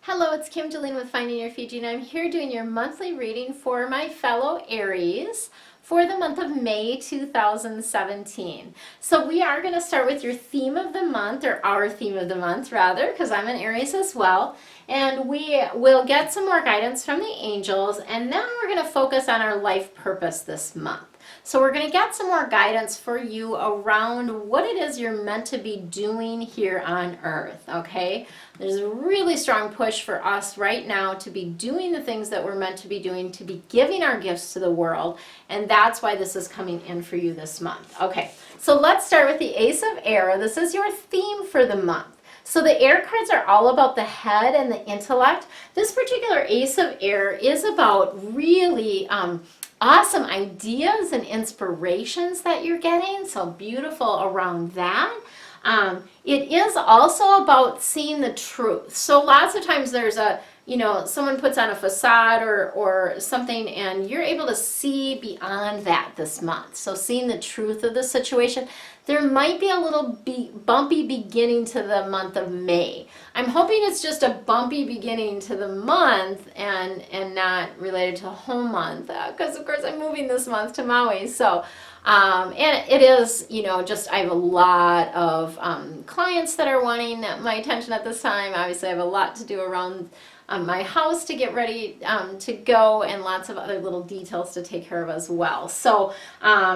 Hello, it's Kim Jolene with Finding Your Fiji, and I'm here doing your monthly reading for my fellow Aries for the month of May 2017. So we are going to start with your theme of the month, or our theme of the month rather, because I'm an Aries as well. And we will get some more guidance from the angels, and then we're going to focus on our life purpose this month. So we're going to get some more guidance for you around what it is you're meant to be doing here on Earth, okay? There's a really strong push for us right now to be doing the things that we're meant to be doing, to be giving our gifts to the world, and that's why this is coming in for you this month. Okay, so let's start with the Ace of Air. This is your theme for the month. So the air cards are all about the head and the intellect. This particular Ace of Air is about really awesome ideas and inspirations that you're getting. So beautiful around that. It is also about seeing the truth. So lots of times there's someone puts on a facade or something, and you're able to see beyond that this month. So seeing the truth of the situation. There might be a little bumpy beginning to the month of May. I'm hoping it's just a bumpy beginning to the month and not related to a whole month, because of course I'm moving this month to Maui. So and it is, just I have a lot of clients that are wanting my attention at this time. Obviously I have a lot to do around my house to get ready to go, and lots of other little details to take care of as well. So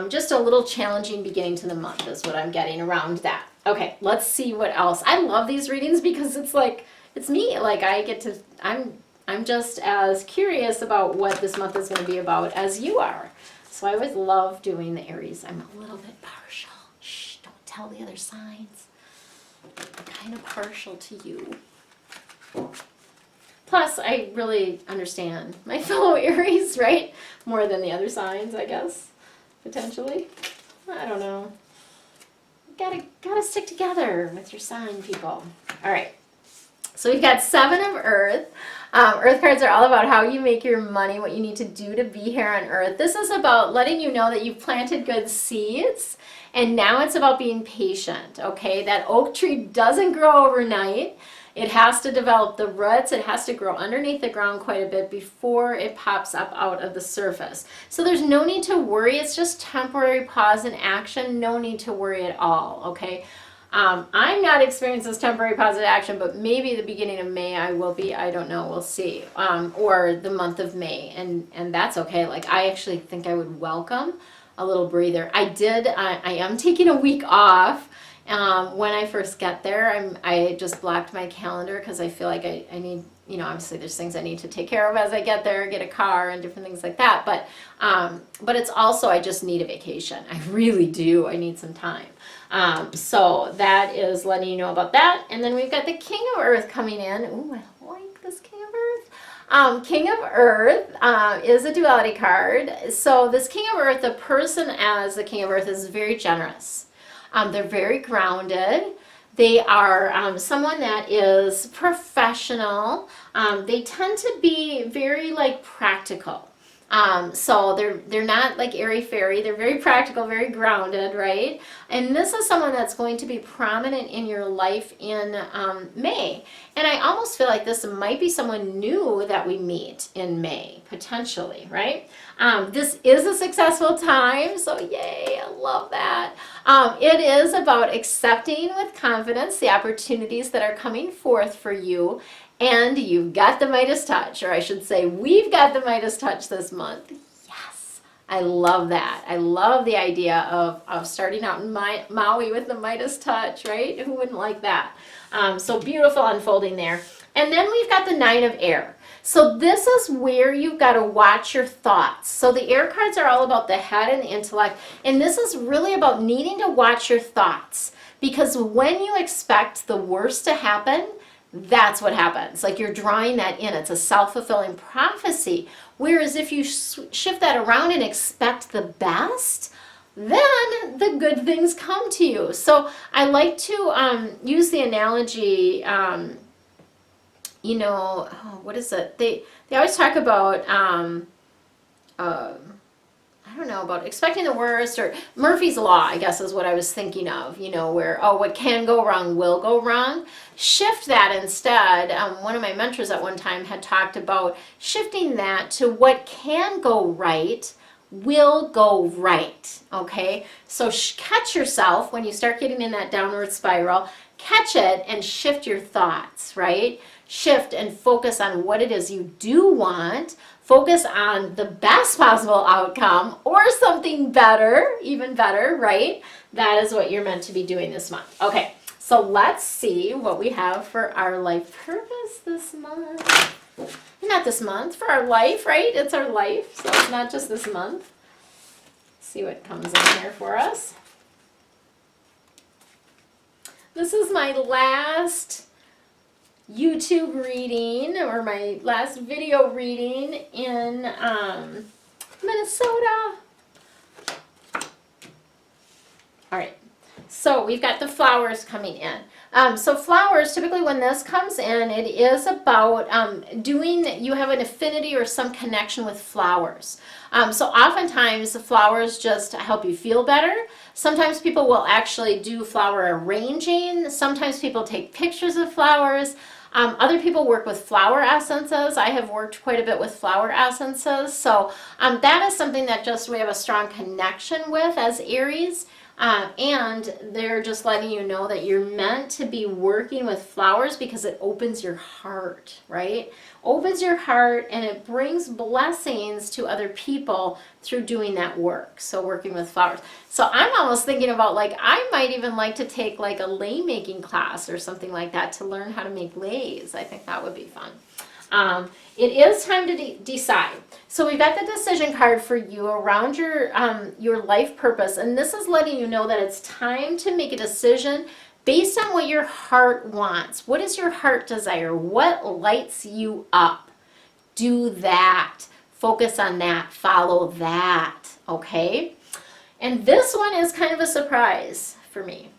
just a little challenging beginning to the month is what I'm getting around that. Okay, let's see what else. I love these readings because it's like, it's me. Like I'm just as curious about what this month is going to be about as you are. So I always love doing the Aries. I'm a little bit partial. Shh, don't tell the other signs. I'm kind of partial to you. Plus, I really understand my fellow Aries, right? More than the other signs, I guess, potentially. I don't know. Gotta stick together with your sign, people. All right. So we've got Seven of Earth. Earth cards are all about how you make your money, what you need to do to be here on Earth. This is about letting you know that you've planted good seeds, and now it's about being patient, okay? That oak tree doesn't grow overnight. It has to develop the roots. It has to grow underneath the ground quite a bit before it pops up out of the surface. So there's no need to worry. It's just temporary pause in action. No need to worry at all, okay? I'm not experiencing this temporary positive action, but maybe the beginning of May I will be. I don't know. We'll see. Or the month of May, and that's okay. Like, I actually think I would welcome a little breather. I am taking a week off. When I first get there, I just blocked my calendar because I feel like I need, obviously there's things I need to take care of as I get there, get a car and different things like that. But it's also, I just need a vacation. I really do. I need some time. So that is letting you know about that. And then we've got the King of Earth coming in. Ooh, I like this King of Earth. King of Earth is a duality card. So this King of Earth, the person as the King of Earth is very generous. They're very grounded. They are someone that is professional. They tend to be very practical. So they're not like airy-fairy. They're very practical, very grounded, right? And this is someone that's going to be prominent in your life in May. And I almost feel like this might be someone new that we meet in May, potentially, right? This is a successful time, so yay, I love that. It is about accepting with confidence the opportunities that are coming forth for you. And you've got the Midas touch, or I should say we've got the Midas touch this month. Yes, I love that. I love the idea of starting out in Maui with the Midas touch, right? Who wouldn't like that? So beautiful unfolding there. And then we've got the Nine of Air. So this is where you've got to watch your thoughts. So the air cards are all about the head and the intellect. And this is really about needing to watch your thoughts. Because when you expect the worst to happen, that's what happens. Like, you're drawing that in. It's a self-fulfilling prophecy. Whereas if you shift that around and expect the best, then the good things come to you. So I like to use the analogy, what is it? They always talk about, I don't know about expecting the worst, or Murphy's Law, I guess is what I was thinking of, you know, where, oh, what can go wrong will go wrong. Shift that instead. One of my mentors at one time had talked about shifting that to what can go right will go right, okay? So catch yourself when you start getting in that downward spiral, catch it and shift your thoughts, right? Shift and focus on what it is you do want. Focus on the best possible outcome or something better, even better, right? That is what you're meant to be doing this month. Okay, so let's see what we have for our life purpose this month. Not this month, for our life, right? It's our life, so it's not just this month. Let's see what comes in here for us. This is my last YouTube reading, or my last video reading in Minnesota. All right, so we've got the flowers coming in. So flowers, typically when this comes in, it is about you have an affinity or some connection with flowers. So oftentimes the flowers just help you feel better. Sometimes people will actually do flower arranging. Sometimes people take pictures of flowers. Other people work with flower essences. I have worked quite a bit with flower essences. So that is something that just we have a strong connection with as Aries. And they're just letting you know that you're meant to be working with flowers because it opens your heart, right? Opens your heart and it brings blessings to other people through doing that work. So working with flowers. So I'm almost thinking about, like, I might even like to take like a lei making class or something like that to learn how to make leis. I think that would be fun. It is time to decide. So we've got the decision card for you around your life purpose, and this is letting you know that it's time to make a decision based on what your heart wants. What is your heart desire? What lights you up? Do that. Focus on that. Follow that. Okay? And this one is kind of a surprise for me.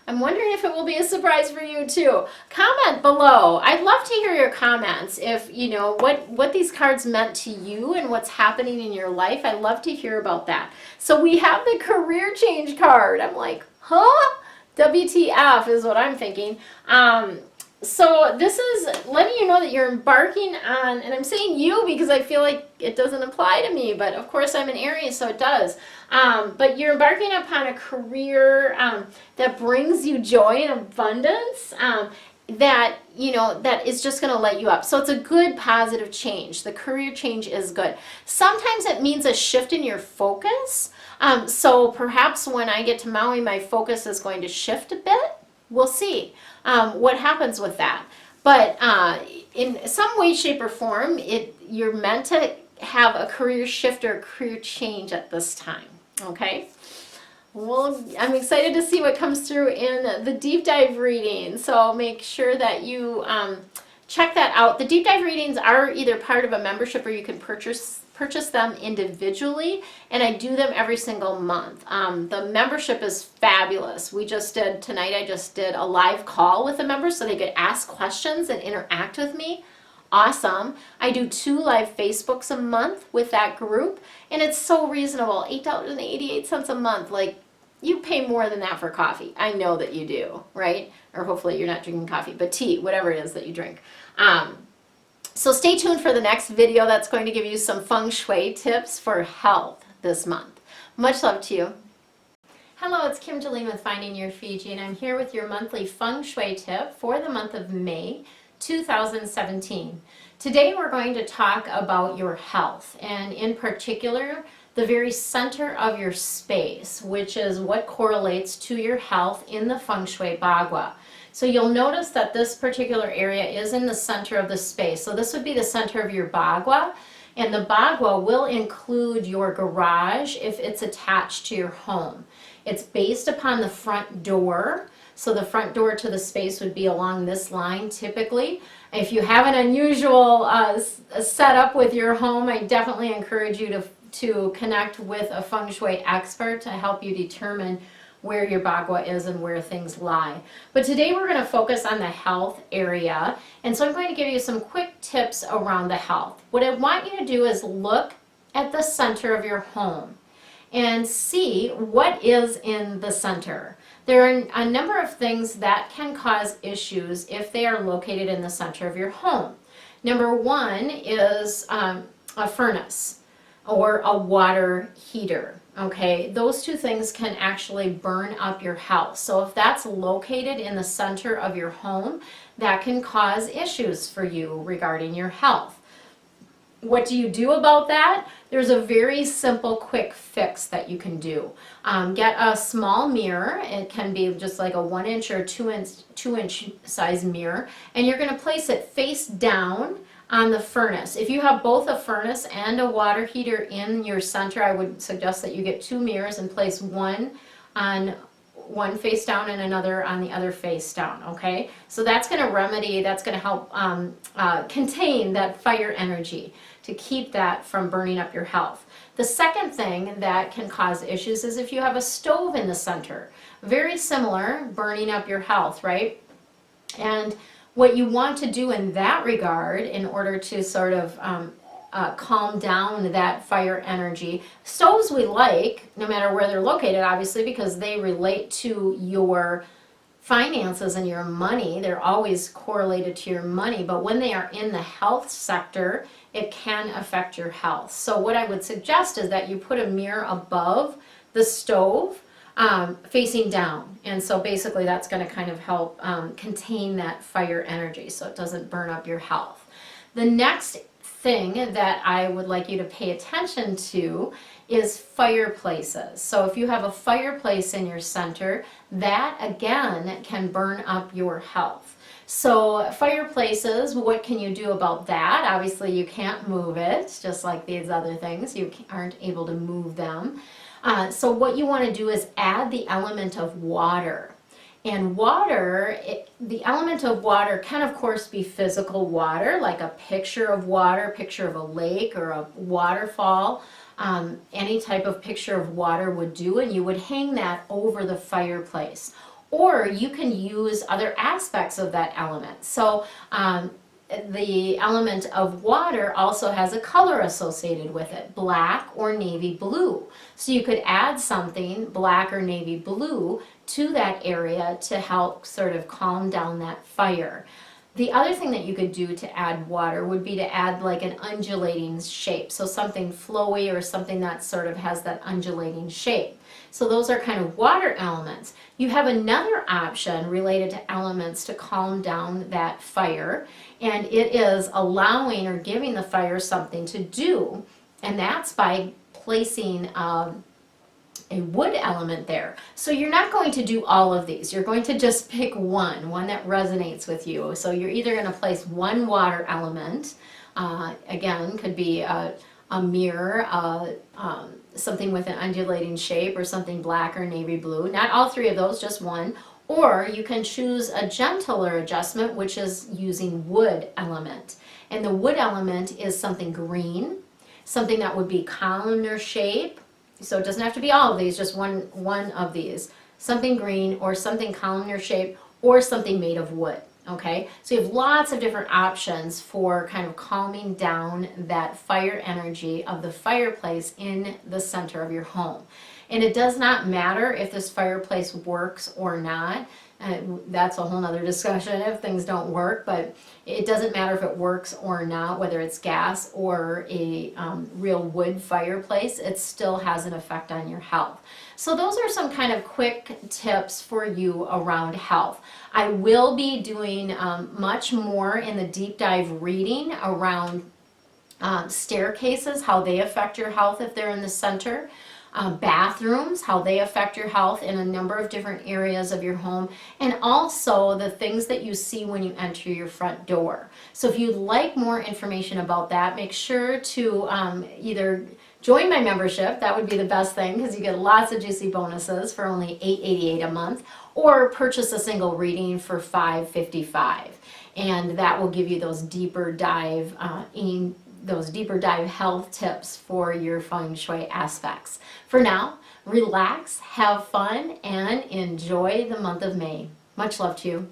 I'm wondering if it will be a surprise for you too. Comment below. I'd love to hear your comments if you know what these cards meant to you and what's happening in your life. I'd love to hear about that. So we have the career change card. I'm like, huh? WTF is what I'm thinking. So this is letting you know that you're embarking on, and I'm saying you because I feel like it doesn't apply to me, but of course I'm an Aries, so it does. But you're embarking upon a career that brings you joy and abundance, that, you know, that is just going to light you up. So it's a good, positive change. The career change is good. Sometimes it means a shift in your focus. So perhaps when I get to Maui, my focus is going to shift a bit. We'll see what happens with that. But in some way, shape, or form, you're meant to have a career shift or a career change at this time. Okay? Well, I'm excited to see what comes through in the deep dive reading. So make sure that you check that out. The deep dive readings are either part of a membership or you can purchase them individually, and I do them every single month. The membership is fabulous. Tonight I just did a live call with the members so they could ask questions and interact with me. Awesome. I do 2 live Facebooks a month with that group, and it's so reasonable, $8.88 a month. Like, you pay more than that for coffee. I know that you do, right? Or hopefully you're not drinking coffee, but tea, whatever it is that you drink. So stay tuned for the next video that's going to give you some Feng Shui tips for health this month. Much love to you. Hello, it's Kim Jolene with Finding Your Fiji, and I'm here with your monthly Feng Shui tip for the month of May 2017. Today we're going to talk about your health, and in particular, the very center of your space, which is what correlates to your health in the Feng Shui Bagua. So you'll notice that this particular area is in the center of the space. So this would be the center of your Bagua, and the Bagua will include your garage if it's attached to your home. It's based upon the front door. So the front door to the space would be along this line typically. If you have an unusual setup with your home, I definitely encourage you to connect with a Feng Shui expert to help you determine where your Bagua is and where things lie. But today we're going to focus on the health area, and so I'm going to give you some quick tips around the health. What I want you to do is look at the center of your home. and see what is in the center. There are a number of things that can cause issues if they are located in the center of your home. Number one is a furnace or a water heater. Okay, those two things can actually burn up your house. So if that's located in the center of your home, that can cause issues for you regarding your health. What do you do about that? There's a very simple, quick fix that you can do. Get a small mirror. It can be just like a 1 inch or 2 inch size mirror, and you're going to place it face down on the furnace. If you have both a furnace and a water heater in your center, I would suggest that you get 2 mirrors and place one on one face down and another on the other face down, okay? So that's going to remedy, that's going to help contain that fire energy to keep that from burning up your health. The second thing that can cause issues is if you have a stove in the center. Very similar, burning up your health, right? And what you want to do in that regard, in order to sort of calm down that fire energy, stoves we like, no matter where they're located, obviously, because they relate to your finances and your money. They're always correlated to your money, but when they are in the health sector, it can affect your health. So what I would suggest is that you put a mirror above the stove, facing down, and so basically that's going to kind of help contain that fire energy so it doesn't burn up your health. The next thing that I would like you to pay attention to is fireplaces. So if you have a fireplace in your center, that again can burn up your health. So fireplaces, what can you do about that? Obviously you can't move it, just like these other things. You aren't able to move them. So what you want to do is add the element of water. And water, the element of water can of course be physical water, like a picture of water, picture of a lake or a waterfall. Any type of picture of water would do, and you would hang that over the fireplace. Or you can use other aspects of that element. So the element of water also has a color associated with it, black or navy blue. So you could add something black or navy blue to that area to help sort of calm down that fire. The other thing that you could do to add water would be to add like an undulating shape. So something flowy or something that sort of has that undulating shape. So those are kind of water elements. You have another option related to elements to calm down that fire, and it is allowing or giving the fire something to do, and that's by placing a wood element there. So you're not going to do all of these. You're going to just pick one that resonates with you. So you're either going to place one water element, again, could be a mirror, something with an undulating shape, or something black or navy blue. Not all three of those, just one. Or you can choose a gentler adjustment, which is using wood element. And the wood element is something green, something that would be columnar shape. So it doesn't have to be all of these, just one of these. Something green or something columnar shape or something made of wood. Okay, so you have lots of different options for kind of calming down that fire energy of the fireplace in the center of your home. And it does not matter if this fireplace works or not. That's a whole nother discussion if things don't work, but it doesn't matter if it works or not, whether it's gas or a real wood fireplace, it still has an effect on your health. So those are some kind of quick tips for you around health. I will be doing much more in the deep dive reading around staircases, how they affect your health if they're in the center. Bathrooms, how they affect your health in a number of different areas of your home, and also the things that you see when you enter your front door. So if you'd like more information about that, make sure to either join my membership. That would be the best thing because you get lots of juicy bonuses for only $8.88 a month, or purchase a single reading for $5.55, and that will give you those deeper dive health tips for your Feng Shui aspects. For now, relax, have fun, and enjoy the month of May. Much love to you.